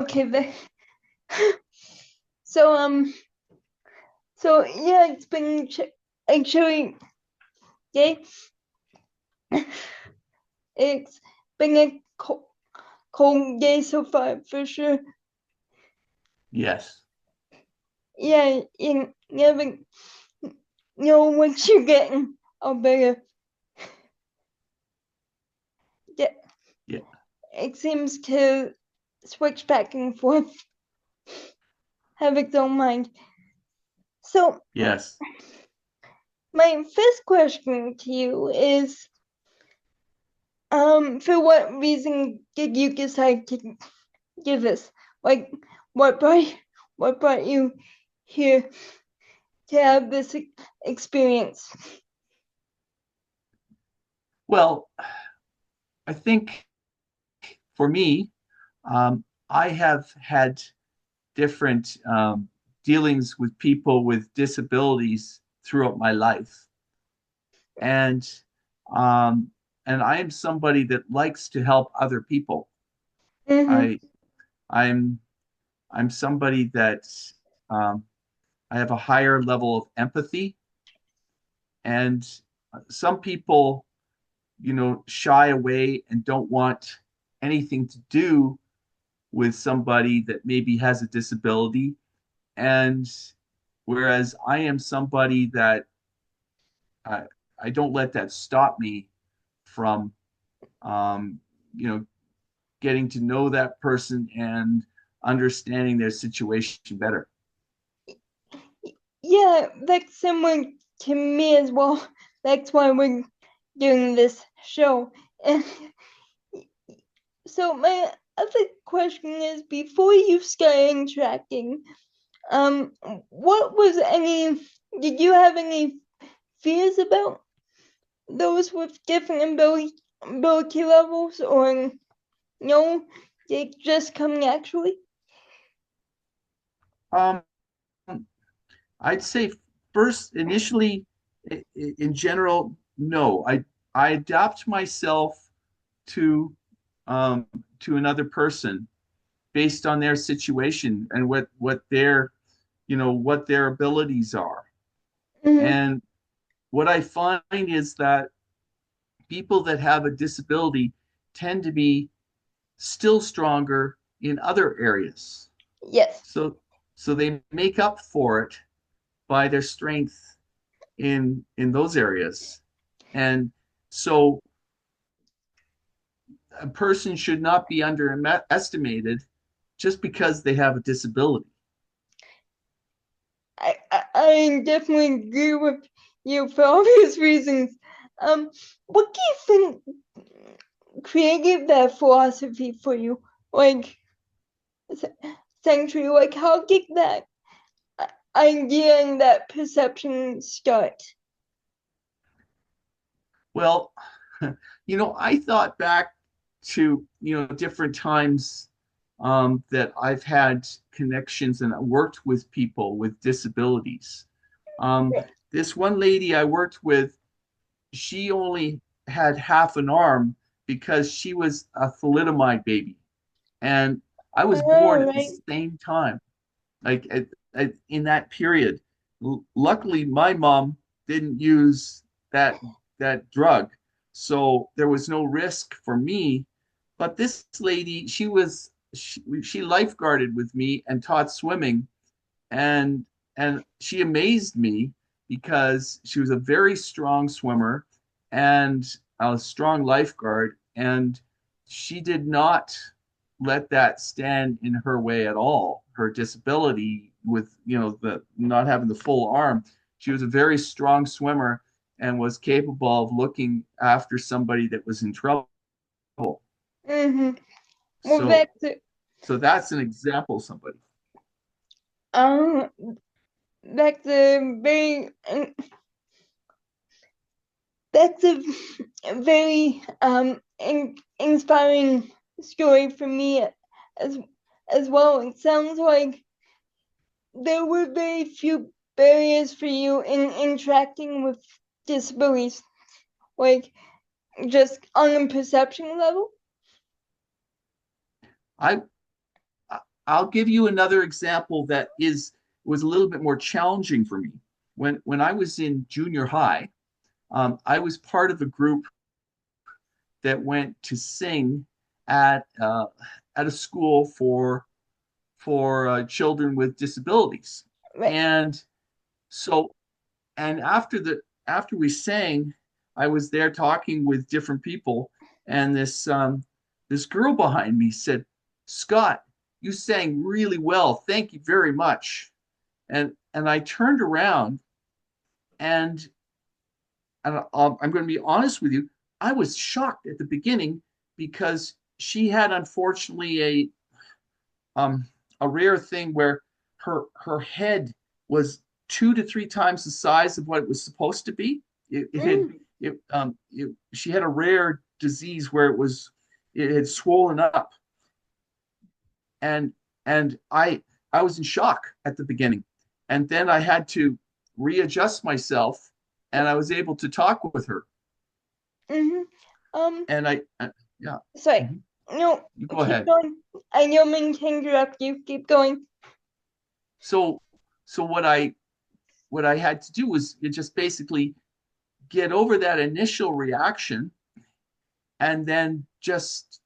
Okay, so so yeah, it's been actually yeah, it's been a cold day so far for sure. Yes. Yeah, you never know what you're getting. I'll better. Yeah, Yeah. it seems to switch back and forth. Have its own mind. So Yes. my first question to you is, for what reason did you decide to give this? Like, what brought what brought you here to have this experience? Well, I think for me, I have had different dealings with people with disabilities throughout my life, and um, and I am somebody that likes to help other people. Mm-hmm. I I'm I'm somebody that um, I have a higher level of empathy, and some people, shy away and don't want anything to do with somebody that maybe has a disability. And whereas I am somebody that I, I don't let that stop me from, um, you know, getting to know that person and understanding their situation better. Yeah, that's similar to me as well. That's why we're doing this show. And so my other question is, before you started interacting, um, what was any? Did you have any fears about those with different ability levels, or no? They just come naturally. Um, I'd say first, initially, in general, no. I adapt myself to um, to another person based on their situation and what their abilities are. Mm-hmm. And what I find is that people that have a disability tend to be still stronger in other areas. Yes. So so they make up for it by their strength in those areas. And so a person should not be underestimated just because they have a disability. I definitely agree with you for obvious reasons. Um, what do you think created that philosophy for you? Like, century, like, how did that idea and that perception start? Well, I thought back to, different times that I've had connections and worked with people with disabilities. Um, this one lady I worked with, she only had half an arm because she was a thalidomide baby. And I was born Oh, at the right. same time, like in that period. Luckily, my mom didn't use that that drug, so there was no risk for me. But this lady, she lifeguarded with me and taught swimming, and she amazed me because she was a very strong swimmer and a strong lifeguard, and she did not let that stand in her way at all. Her disability with, the not having the full arm, she was a very strong swimmer and was capable of looking after somebody that was in trouble. Mm-hmm. Well, So that's so that's an example of somebody. um, that's a very that's a very inspiring story for me as as well. It sounds like there were very few barriers for you in interacting with disabilities, like just on a perception level. I I'll give you another example that was a little bit more challenging for me. When I was in junior high, I was part of a group that went to sing at uh, at a school for children with disabilities. Right. And so, and after we sang, I was there talking with different people, and this girl behind me said, "Scott, you sang really well. Thank you very much." And I turned around and I'm going to be honest with you, I was shocked at the beginning because she had unfortunately um, a rare thing where her head was 2 to 3 times the size of what it was supposed to be. It had Mm, she had a rare disease where it had swollen up, and and I was in shock at the beginning, and then I had to readjust myself, and I was able to talk with her, mm-hmm. Um, and yeah. sorry. Mhm. No, You go keep ahead. going. I don't mean to interrupt you. Keep going. So so what I had to do was just basically get over that initial reaction and then just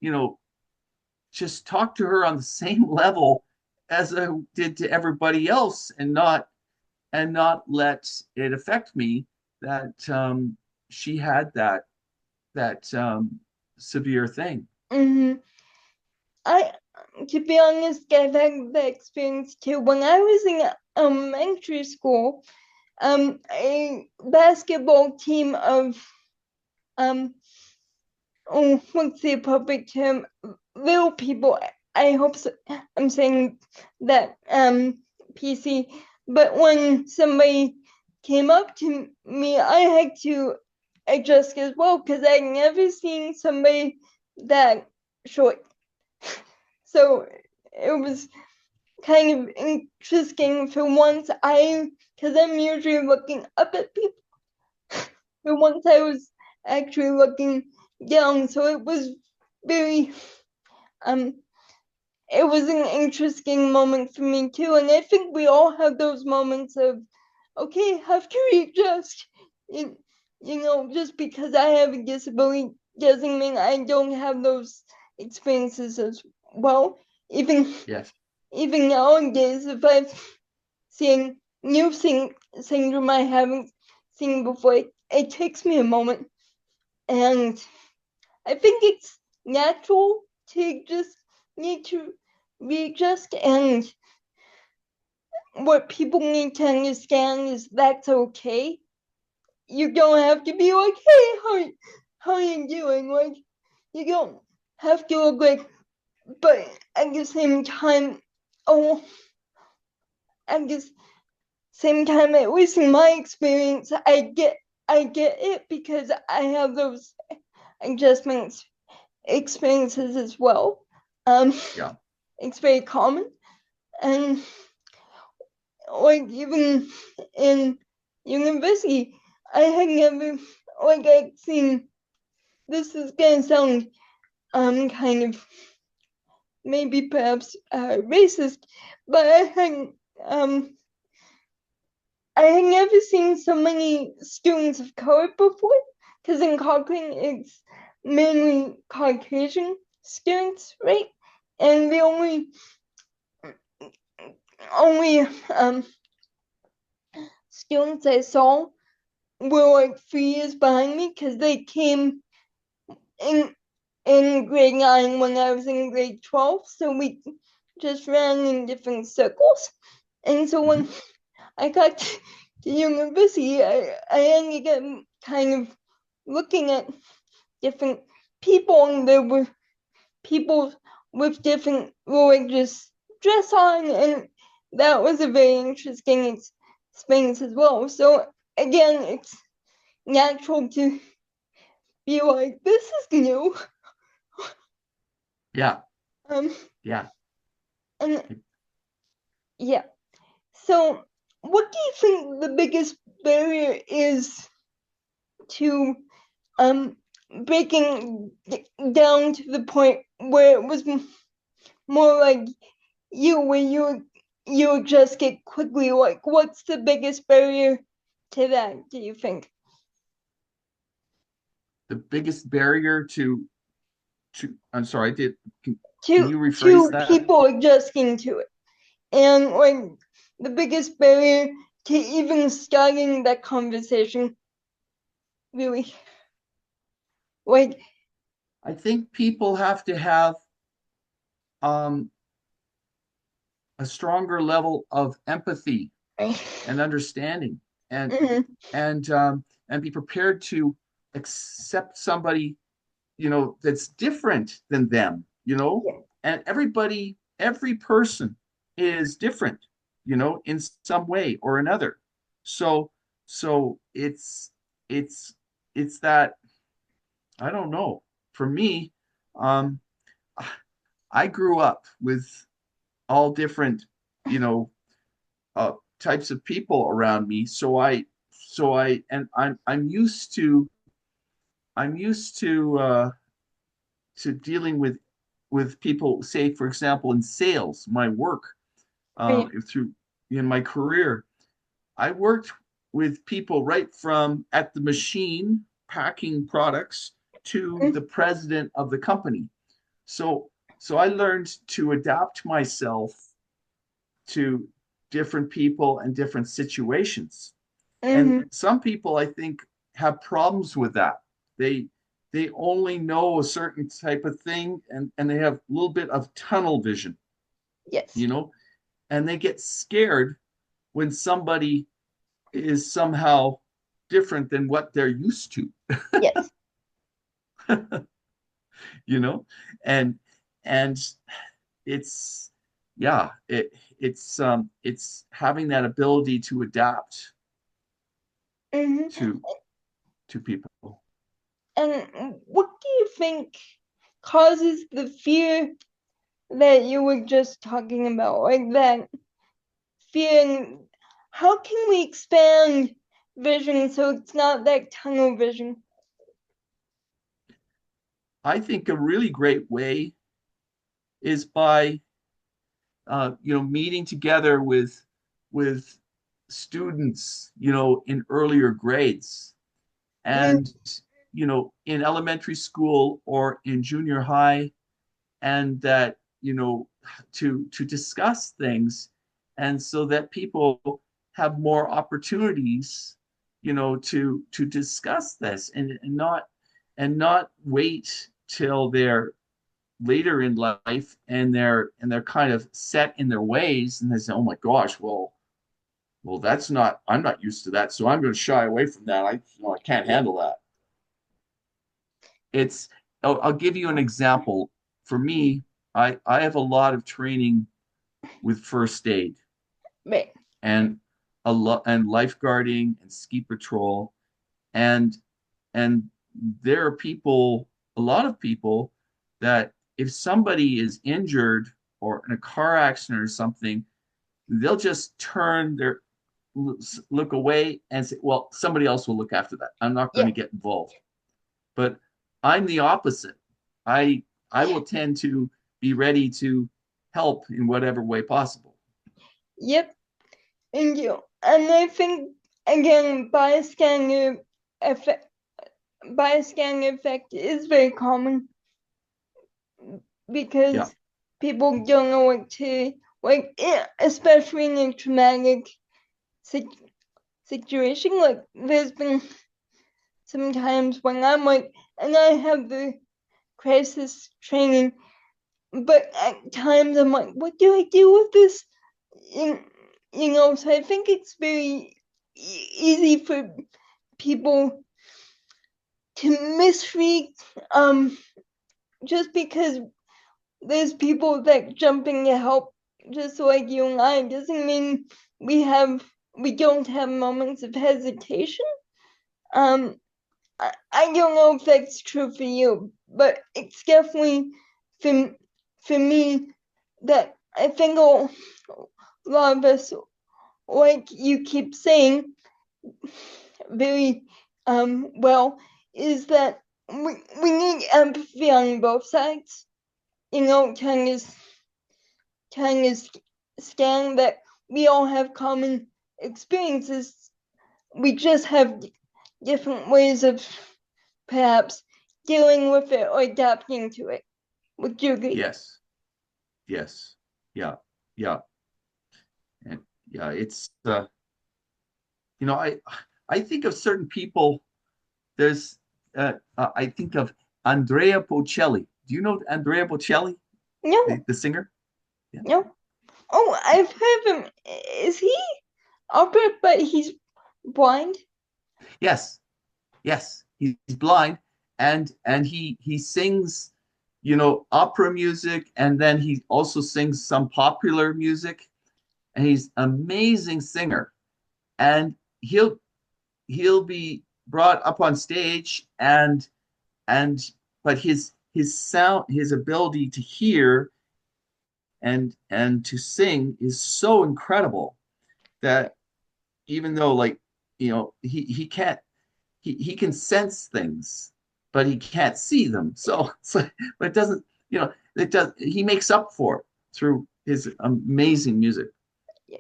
talk to her on the same level as I did to everybody else, and not let it affect me that she had that severe thing. Mm-hmm. I, to be honest, I've had that experience too. When I was in elementary school, a basketball team of um oh, what's the appropriate term? Little people. I hope so. I'm saying that PC. But when somebody came up to me, I had to adjust as well because I'd never seen somebody that short. So it was kind of interesting for once. Because I'm usually looking up at people. For once, I was actually looking down. So it was very um it was an interesting moment for me too. And I think we all have those moments of okay, have to readjust. You, just because I have a disability doesn't mean I don't have those experiences as well. Even Yes. even nowadays, if I've seen syndrome I haven't seen before, it takes me a moment. And I think it's natural to just need to readjust. And what people need to understand is that's okay. You don't have to be like, hey, how are you doing? Like, you don't have to look like, but at the same time, oh, at the same time, at least in my experience, I get it because I have those adjustments experiences as well. Um, Yeah. it's very common, and like even in university, I had never like I'd seen. This is gonna sound kind of maybe perhaps racist, but um I had never seen so many students of color before. Because in Cochrane, it's mainly Caucasian students, right? And the only students I saw were like 3 years behind me because they came in grade 9 when I was in grade 12. So we just ran in different circles. And so when Hmm. I got to university, I ended up kind of looking at different people, and there were people with different religious dress on, and that was a very interesting experience as well. So again, it's natural to be like, this is new. Yeah. Um, Yeah. and yeah. So, what do you think the biggest barrier is to um breaking down to the point where it was more like when you adjust it quickly? Like, what's the biggest barrier to that, do you think? The biggest barrier I'm sorry, can To you rephrase that? people adjusting to it, and like the biggest barrier to even starting that conversation, really, like. I think people have to have um, a stronger level of empathy and understanding, and Mhm. and be prepared to accept somebody, that's different than them, Yeah. and every person is different, in some way or another. So it's it's that, I don't know. For me, um, I grew up with all different, you know, types of people around me. And I'm used to dealing with people, say, for example, in sales, my work, Right. through in my career. I worked with people right from at the machine packing products to Mhm. the president of the company. So so I learned to adapt myself to different people and different situations. And Mhm. some people, I think, have problems with that. They they only know a certain type of thing, and they have a little bit of tunnel vision, Yes. you know, and they get scared when somebody is somehow different than what they're used to, Yes. you know, and and it's yeah, it's having that ability to adapt Mhm. to people. And what do you think causes the fear that you were just talking about? Like that fear, and how can we expand vision so it's not that tunnel vision? I think a really great way is by meeting together with students, in earlier grades, Mm. and in elementary school or in junior high, and that, to discuss things, and so that people have more opportunities, to discuss this, and not wait till they're later in life, and they're kind of set in their ways, and they say, oh my gosh, well, that's not, I'm not used to that, so I'm going to shy away from that. I can't Yeah. handle that. It's I'll give you an example. For me, I have a lot of training with first aid, Right. and a lot, and lifeguarding and ski patrol, and and there are people, a lot of people, that if somebody is injured or in a car accident or something, they'll just turn their look away and say, well, somebody else will look after that. I'm not going Yeah. to get involved. But I'm the opposite. I I will tend to be ready to help in whatever way possible. Yep. Thank you. And I think again, effect bystander effect is very common Yeah, because people don't know what to like, especially in a traumatic sit- situation. Like there's been some times when I'm like, and I have the crisis training, but at times I'm like, what do I do with this? You, so I think it's very easy for people to misread, um just because there's people that jumping to help, just like you and I, doesn't mean we have we don't have moments of hesitation. Um, I don't know if that's true for you, but it's definitely for for me that I think a lot of us, like you keep saying, very well, is that we need empathy on both sides. Kind of kind of scan that we all have common experiences. We just have different ways of perhaps dealing with it or adapting to it. Would you agree? Yes. Yes. Yeah. Yeah. And yeah, it's you know, I think of certain people. There's I think of Andrea Bocelli. Do you know Andrea Bocelli, No, the singer? Yeah. no. Oh, I've heard of him. Is he opera, but he's blind? Yes. Yes. He's blind, and he sings, you know, opera music, and then he also sings some popular music, and he's an amazing singer. And he'll be brought up on stage, and but his sound, his ability to hear and to sing is so incredible Yeah. that even though, like, you know, he can't, he can sense things, but he can't see them. So it's like, but it doesn't, you know, it does, he makes up for it through his amazing music. Yeah.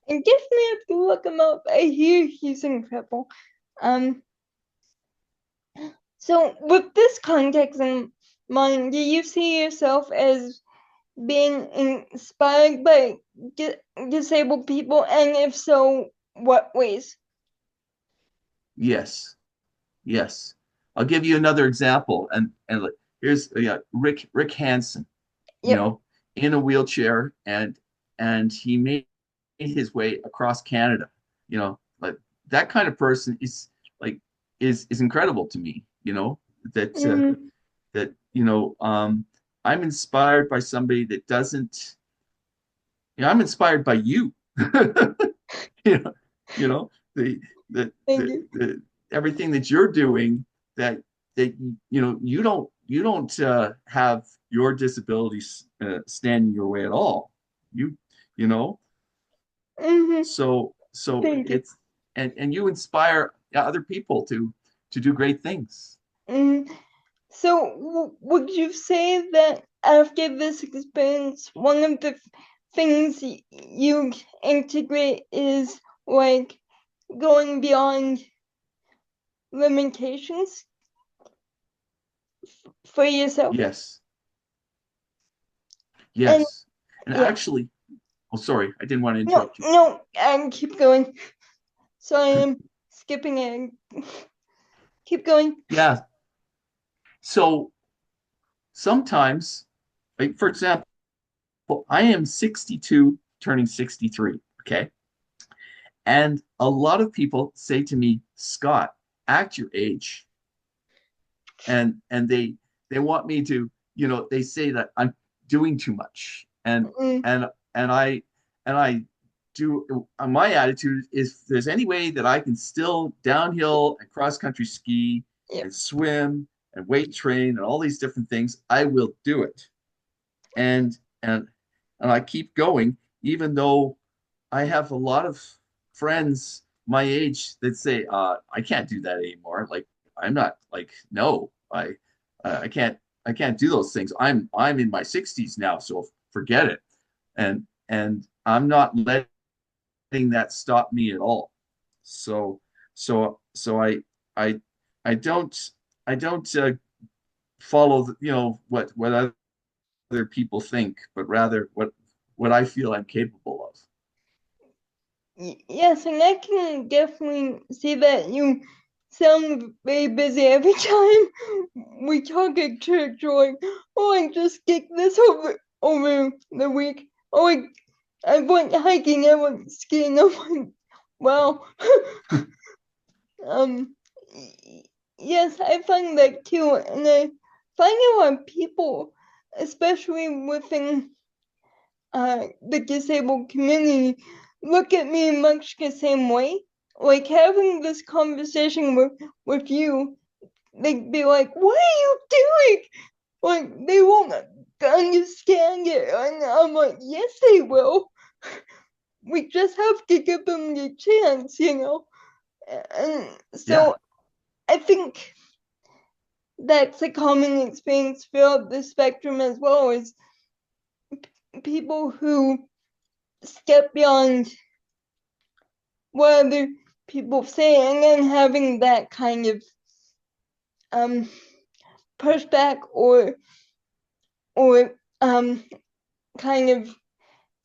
And definitely have to look him up. I hear he's incredible. Um, so with this context in mind, do you see yourself as being inspired by disabled people, and if so, what ways? Yes. Yes. I'll give you another example. And like, here's yeah, Rick Hansen, you Yep. know, in a wheelchair, and he made his way across Canada. You know, like that kind of person is like is incredible to me. You know, that Mm-hmm. that you know, I'm inspired by somebody that doesn't. You know, I'm inspired by you. you know, you know Thank you. the everything that you're doing, that you know, you don't have your disabilities stand in your way at all. You you know, Mm-hmm. so Thank you. it's and you inspire other people to do great things. Mm-hmm. So, would you say that after this experience, one of the things you integrate is like going beyond limitations for yourself? Yes, And yes, and yeah, actually, oh, sorry, I didn't want to no, interrupt you. no, keep going. Sorry, I'm skipping it. Keep going. Yeah, so sometimes, like for example, I am 62, turning 63. Okay. And a lot of people say to me, Scott, act your age. And they want me to, you know, they say that I'm doing too much. Mm, And I do, my attitude is if there's any way that I can still downhill and cross country ski yeah. and swim and weight train and all these different things, I will do it. And and and I keep going, even though I have a lot of friends my age that say, I can't do that anymore. Like I'm not like, no, I can't, I can't do those things. I'm in my 60s now, so forget it. And I'm not letting that stop me at all. So so I I don't I don't follow the, you know, what other people think, but rather what I feel I'm capable of. Yes, and I can definitely see that you sound very busy every time we talk at church. You're like, oh, I just kicked this over the week. Oh, I went hiking. I went skiing. I'm like, well, um, yes, I find that too, and I find a lot of people, especially within the disabled community, look at me much the same way. Like having this conversation with you, they'd be like, "What are you doing?" Like they won't understand it, and I'm like, "Yes, they will. We just have to give them the chance, you know." And Yeah. so I think that's a common experience throughout the spectrum as well. Is people who step beyond what other people say, and then having that kind of um pushback or kind of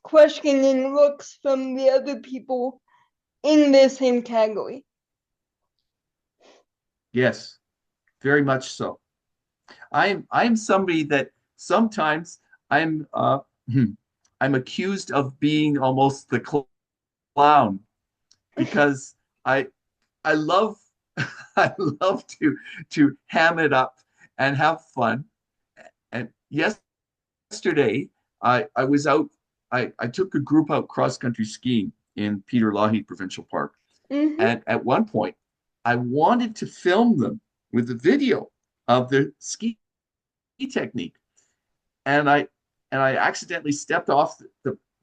questioning looks from the other people in the same category. Yes, very much so. I'm somebody that sometimes I'm I'm accused of being almost the clown because I I love I love to ham it up and have fun. And yesterday I was out. I took a group out cross country skiing in Peter Lougheed Provincial Park, Mm-hmm. and at one point I wanted to film them with a video of their ski technique, and I accidentally stepped off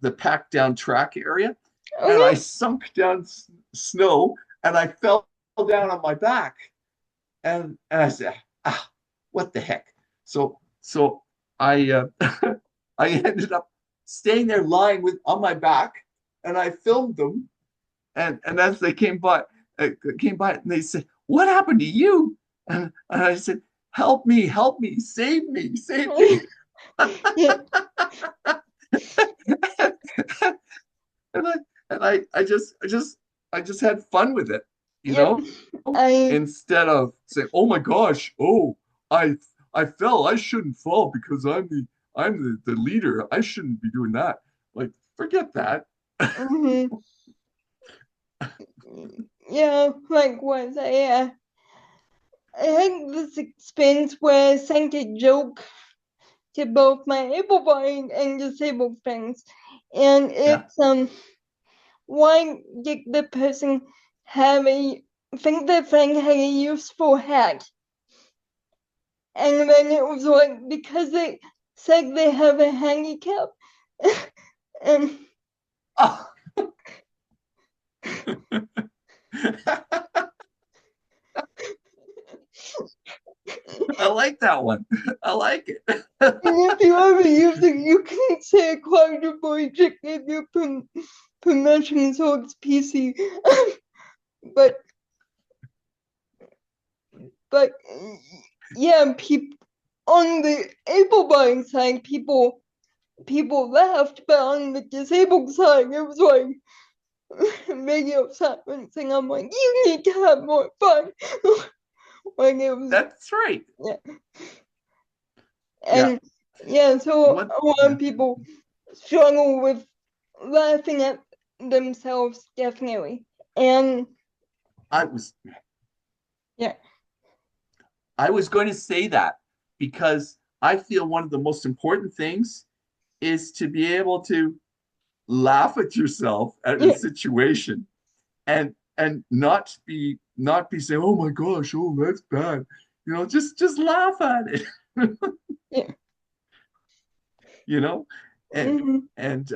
the packed down track area, and I Okay. sunk down snow, and I fell down on my back, and I said, ah, what the heck? So I I ended up staying there lying with on my back, and I filmed them, and as they came by, and they said, "What happened to you?" And I said, help me, save me, save me." Yeah. and I I just had fun with it, you Yep. know, I instead of saying, "Oh my gosh, oh, I I fell. I shouldn't fall because I'm the leader. I shouldn't be doing that." Like, forget that. mhm. Yeah, likewise. I had this experience where I sent a joke to both my able-bodied and disabled friends, and Yeah. it's why did the person have a think the friend had a useful hat, and then it was like because they said they have a handicap, and Oh. I like that one. I like it. if you ever use it, you can say quite a boy to give your permission, so it's PC. but but yeah, people on the able-bodied side, people laughed, but on the disabled side, it was like radio silencing. I'm like, you need to have more fun. like it was, That's right. yeah, Yeah. and yeah. So What? a lot Yeah. of people struggle with laughing at themselves, definitely, and I was yeah, I was going to say that because I feel one of the most important things is to be able to laugh at yourself at a yeah, situation and not be saying, "Oh my gosh, oh that's bad." Just laugh at it. yeah. you know, and Hmm. and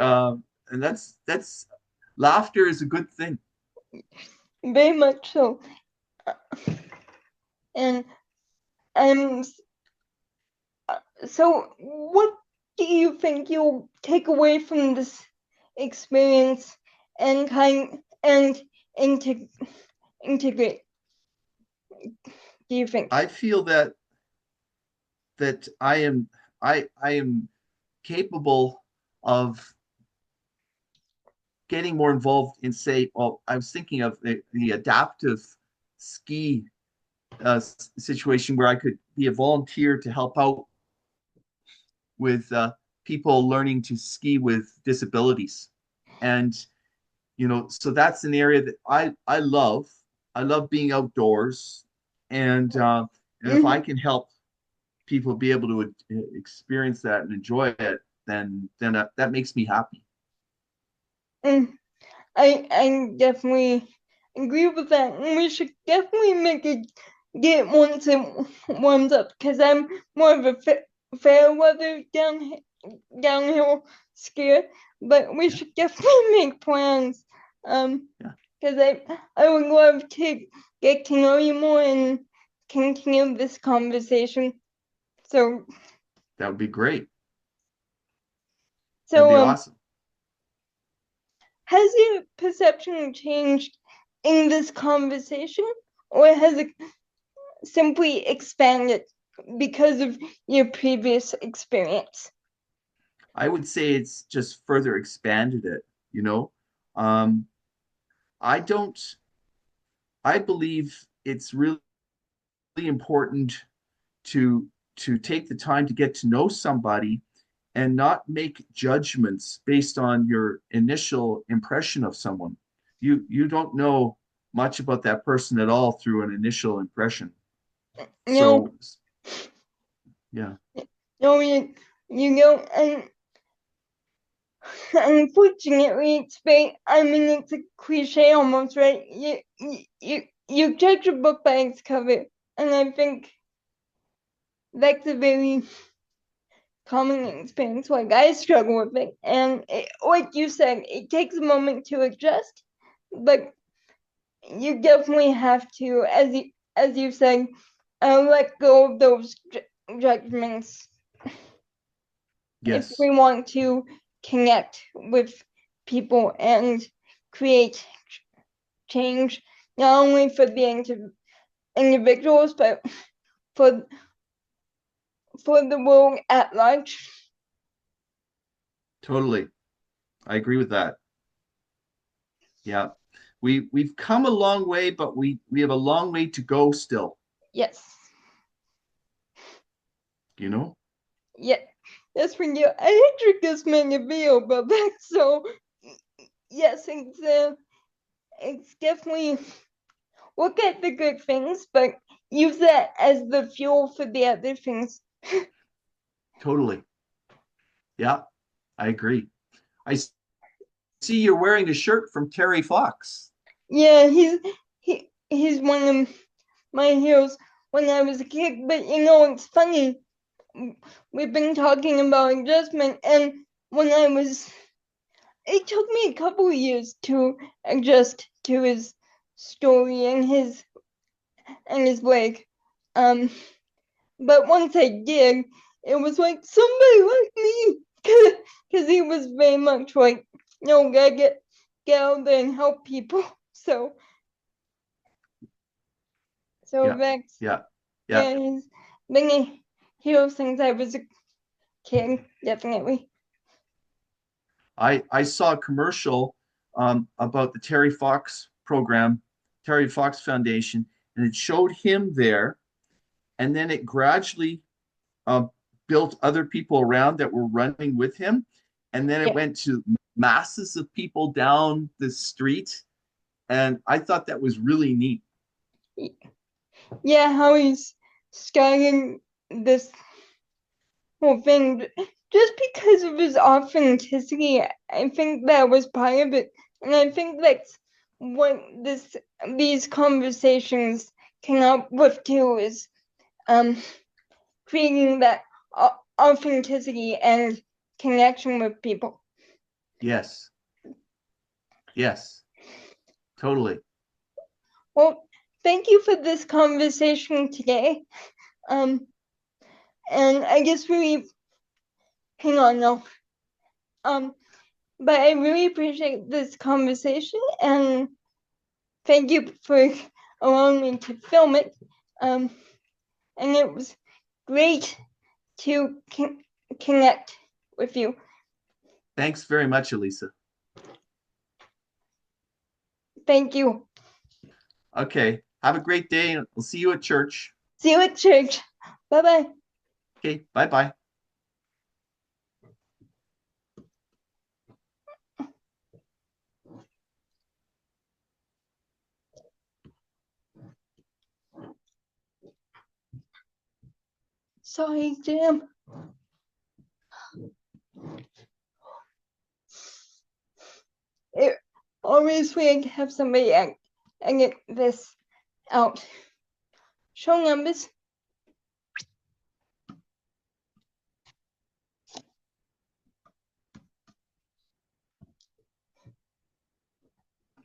that's laughter is a good thing. Very much so, and um. So, what do you think you'll take away from this experience and integrate? Do you think? I feel that I am capable of getting more involved in, say, well, I was thinking of the adaptive ski situation where I could be a volunteer to help out with people learning to ski with disabilities. And, so that's an area that I love. I love being outdoors. And if I Mm-hmm. can help people be able to experience that and enjoy it, then that makes me happy. Mm, I definitely agree with that, and we should definitely make it get once it warms up because I'm more of a fair weather downhill skier, but we Yeah, should definitely make plans. yeah, Because I would love to get to know you more and continue this conversation. So, that would be great. That'd So, be awesome. has your perception changed in this conversation, or has it simply expanded because of your previous experience? I would say it's just further expanded it, you know. Um, I don't, I believe it's really important to take the time to get to know somebody and not make judgments based on your initial impression of someone. You don't know much about that person at all through an initial impression. No, So yeah, no, you know, and unfortunately, it's very, I mean, it's a cliche almost, right? You judge a book by its cover, and I think that's a very common experience. Like, I struggle with it, and like you said, it takes a moment to adjust, but you definitely have to, as you said, let go of those judgments if yes, we want to connect with people and create change, not only for the individuals but for the world at large. totally. I agree with that. Yeah. We've come a long way, but we have a long way to go still, Yes, you know? yeah, that's when you. I actually just made a video about that, so yes, it's definitely look at the good things, but use that as the fuel for the other things. Totally. Yeah, I agree. I see you're wearing a shirt from Terry Fox. Yeah, he's one of my heroes when I was a kid. But it's funny. We've been talking about adjustment, and when I was, it took me a couple of years to adjust to his story and his leg. Um, but once I did, it was like somebody like me, because he was very much like, no, gotta get out there and help people. So Yeah, that's yeah, yeah. yeah, he's been a hero since I was a kid, definitely. I saw a commercial about the Terry Fox program, Terry Fox Foundation, and it showed him there, and then it gradually uh, built other people around that were running with him, and then it Yeah, went to masses of people down the street, and I thought that was really neat. yeah, how he's starting this whole thing just because of his authenticity. I think that was part of it, and I think that's what these conversations can uplift to is um creating that authenticity and connection with people. Yes, yes, totally. Well, thank you for this conversation today. Um, and I guess we hang on now. Um, but I really appreciate this conversation and thank you for allowing me to film it. Um, and it was great to connect with you. Thanks very much, Elisa. Thank you. Okay, have a great day, and we'll see you at church. See you at church. Bye bye. Okay, bye bye. Sorry, Jim. It always weird to have somebody and get this out. Show numbers.